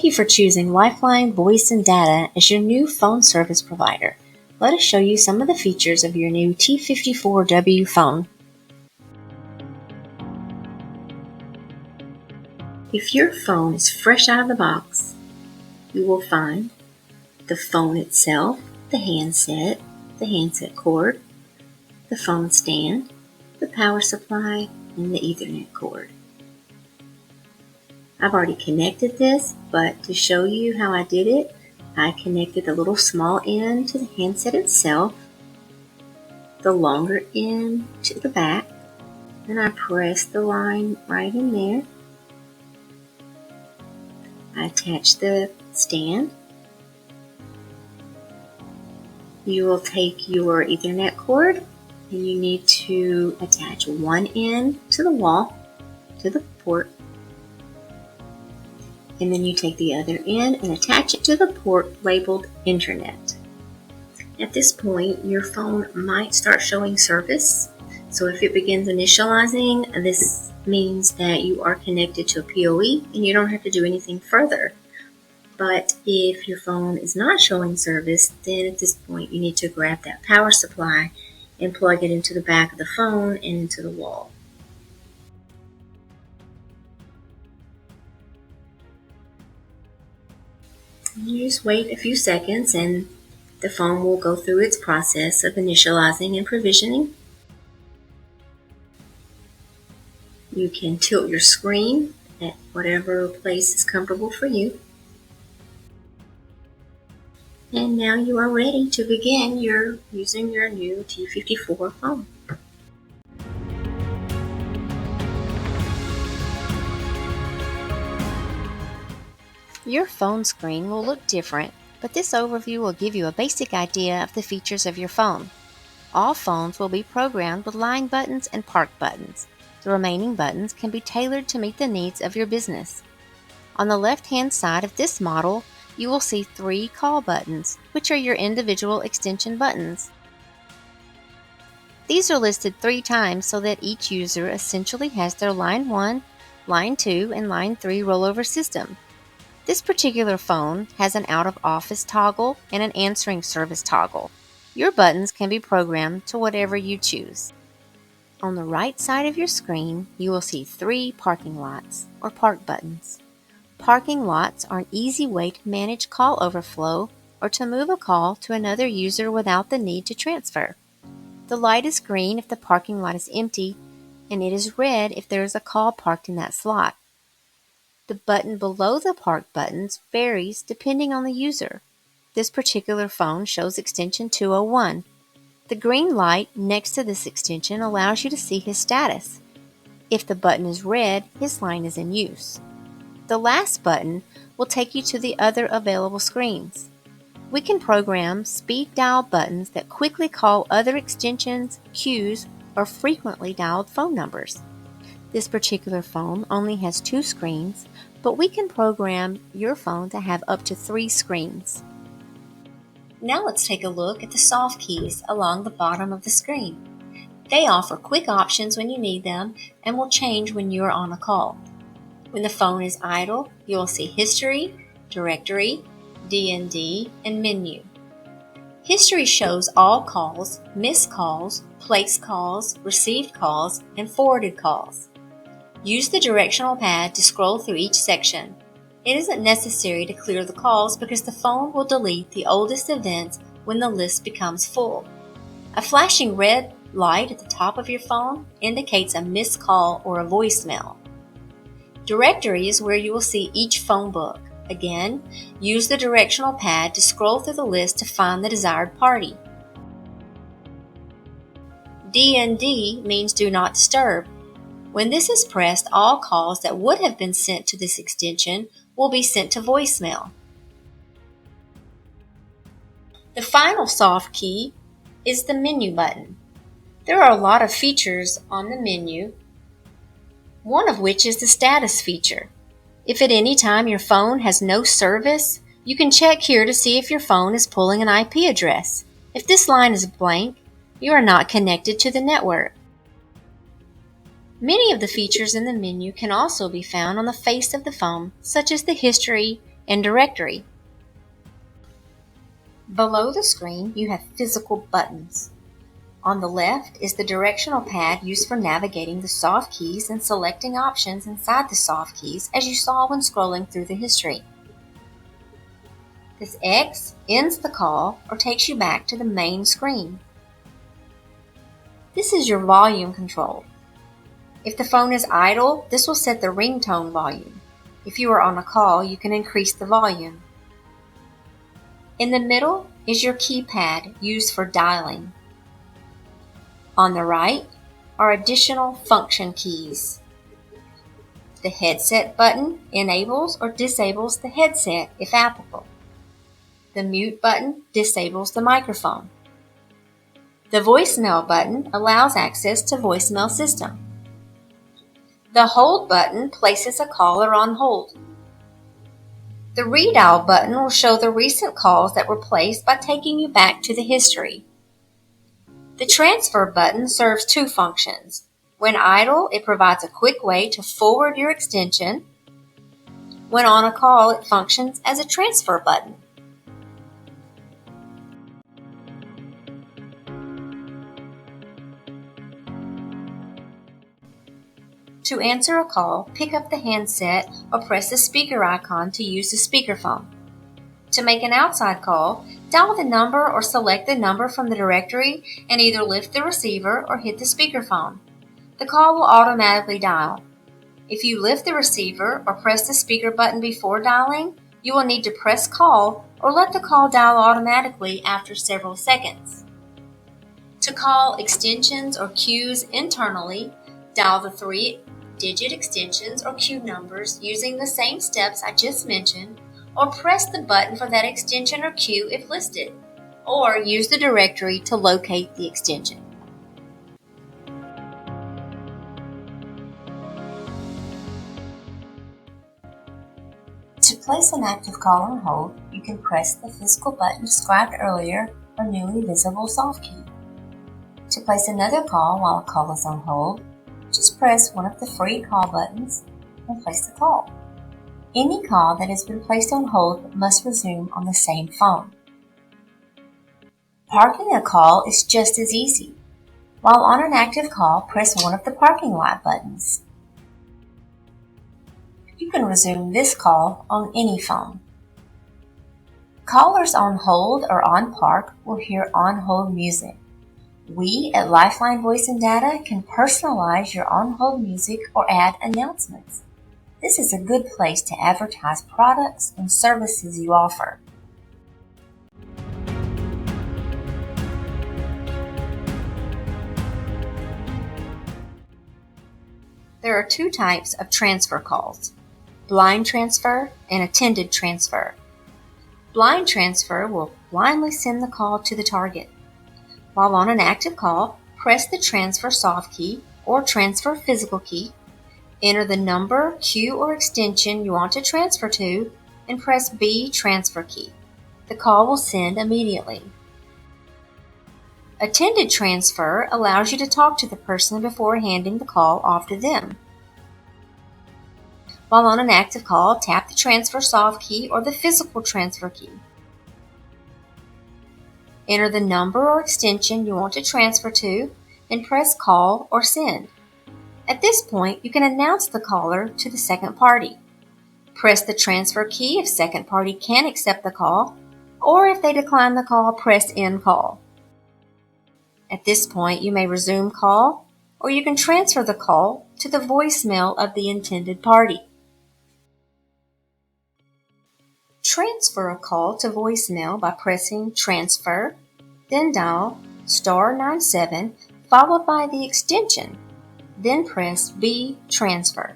Thank you for choosing Lifeline Voice and Data as your new phone service provider. Let us show you some of the features of your new T54W phone. If your phone is fresh out of the box, you will find the phone itself, the handset cord, the phone stand, the power supply, and the Ethernet cord. I've already connected this, but to show you how I did it, I connected the little small end to the handset itself, the longer end to the back, and I pressed the line right in there. I attached the stand. You will take your Ethernet cord and you need to attach one end to the wall, to the port, and then you take the other end and attach it to the port labeled Internet. At this point, your phone might start showing service. So if it begins initializing, this means that you are connected to a PoE and you don't have to do anything further. But if your phone is not showing service, then at this point you need to grab that power supply and plug it into the back of the phone and into the wall. You just wait a few seconds and the phone will go through its process of initializing and provisioning. You can tilt your screen at whatever place is comfortable for you. And now you are ready to begin using your new T54 phone. Your phone screen will look different, but this overview will give you a basic idea of the features of your phone. All phones will be programmed with line buttons and park buttons. The remaining buttons can be tailored to meet the needs of your business. On the left-hand side of this model, you will see 3 call buttons, which are your individual extension buttons. These are listed 3 times so that each user essentially has their Line 1, Line 2, and Line 3 rollover system. This particular phone has an out-of-office toggle and an answering service toggle. Your buttons can be programmed to whatever you choose. On the right side of your screen, you will see 3 parking lots, or park buttons. Parking lots are an easy way to manage call overflow or to move a call to another user without the need to transfer. The light is green if the parking lot is empty, and it is red if there is a call parked in that slot. The button below the park buttons varies depending on the user. This particular phone shows extension 201. The green light next to this extension allows you to see his status. If the button is red, his line is in use. The last button will take you to the other available screens. We can program speed dial buttons that quickly call other extensions, queues, or frequently dialed phone numbers. This particular phone only has 2 screens, but we can program your phone to have up to 3 screens. Now let's take a look at the soft keys along the bottom of the screen. They offer quick options when you need them and will change when you are on a call. When the phone is idle, you will see History, Directory, D&D, and Menu. History shows all calls, missed calls, placed calls, received calls, and forwarded calls. Use the directional pad to scroll through each section. It isn't necessary to clear the calls because the phone will delete the oldest events when the list becomes full. A flashing red light at the top of your phone indicates a missed call or a voicemail. Directory is where you will see each phone book. Again, use the directional pad to scroll through the list to find the desired party. D&D means Do Not Disturb. When this is pressed, all calls that would have been sent to this extension will be sent to voicemail. The final soft key is the menu button. There are a lot of features on the menu, one of which is the status feature. If at any time your phone has no service, you can check here to see if your phone is pulling an IP address. If this line is blank, you are not connected to the network. Many of the features in the menu can also be found on the face of the phone, such as the history and directory. Below the screen, you have physical buttons. On the left is the directional pad used for navigating the soft keys and selecting options inside the soft keys, as you saw when scrolling through the history. This X ends the call or takes you back to the main screen. This is your volume control. If the phone is idle, this will set the ringtone volume. If you are on a call, you can increase the volume. In the middle is your keypad used for dialing. On the right are additional function keys. The headset button enables or disables the headset if applicable. The mute button disables the microphone. The voicemail button allows access to voicemail system. The hold button places a caller on hold. The redial button will show the recent calls that were placed by taking you back to the history. The transfer button serves two functions. When idle, it provides a quick way to forward your extension. When on a call, it functions as a transfer button. To answer a call, pick up the handset or press the speaker icon to use the speakerphone. To make an outside call, dial the number or select the number from the directory and either lift the receiver or hit the speakerphone. The call will automatically dial. If you lift the receiver or press the speaker button before dialing, you will need to press call or let the call dial automatically after several seconds. To call extensions or queues internally, dial the 3-digit extensions or queue numbers using the same steps I just mentioned, or press the button for that extension or queue if listed, or use the directory to locate the extension. To place an active call on hold, you can press the physical button described earlier or newly visible soft key. To place another call while a call is on hold, just press one of the free call buttons and place the call. Any call that has been placed on hold must resume on the same phone. Parking a call is just as easy. While on an active call, press one of the parking lot buttons. You can resume this call on any phone. Callers on hold or on park will hear on-hold music. We at Lifeline Voice and Data can personalize your on-hold music or add announcements. This is a good place to advertise products and services you offer. There are two types of transfer calls: blind transfer and attended transfer. Blind transfer will blindly send the call to the target. While on an active call, press the transfer soft key or transfer physical key, enter the number, queue, or extension you want to transfer to, and press B transfer key. The call will send immediately. Attended transfer allows you to talk to the person before handing the call off to them. While on an active call, tap the transfer soft key or the physical transfer key. Enter the number or extension you want to transfer to, and press call or send. At this point, you can announce the caller to the second party. Press the transfer key if second party can accept the call, or if they decline the call, press end call. At this point, you may resume call, or you can transfer the call to the voicemail of the intended party. Transfer a call to voicemail by pressing transfer, then dial *97 followed by the extension, then press B transfer.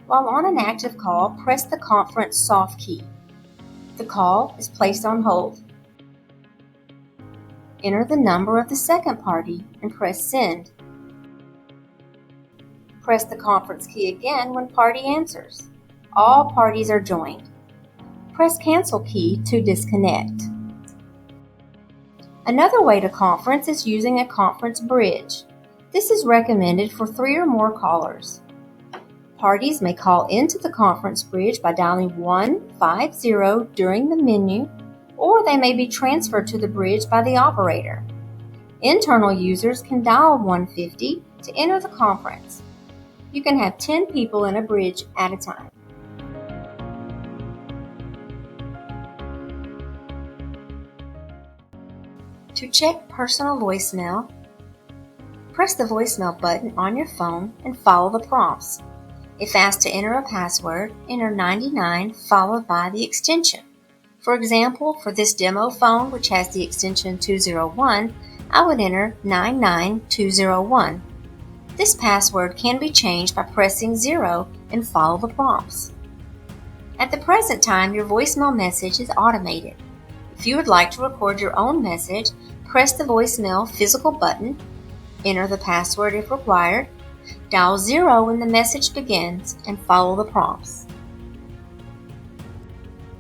While on an active call, press the conference soft key. The call is placed on hold. Enter the number of the second party and press send. Press the conference key again when party answers. All parties are joined. Press cancel key to disconnect. Another way to conference is using a conference bridge. This is recommended for 3 or more callers. Parties may call into the conference bridge by dialing 150 during the menu, or they may be transferred to the bridge by the operator. Internal users can dial 150 to enter the conference. You can have 10 people in a bridge at a time. To check personal voicemail, press the voicemail button on your phone and follow the prompts. If asked to enter a password, enter 99 followed by the extension. For example, for this demo phone, which has the extension 201, I would enter 99201. This password can be changed by pressing 0 and follow the prompts. At the present time, your voicemail message is automated. If you would like to record your own message, press the voicemail physical button, enter the password if required, dial 0 when the message begins, and follow the prompts.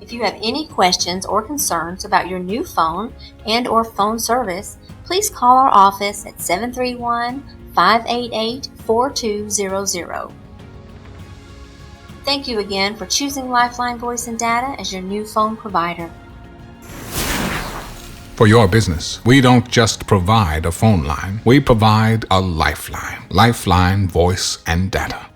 If you have any questions or concerns about your new phone and/or phone service, please call our office at 731-588-4200. Thank you again for choosing Lifeline Voice and Data as your new phone provider. For your business, we don't just provide a phone line, we provide a lifeline. Lifeline Voice and Data.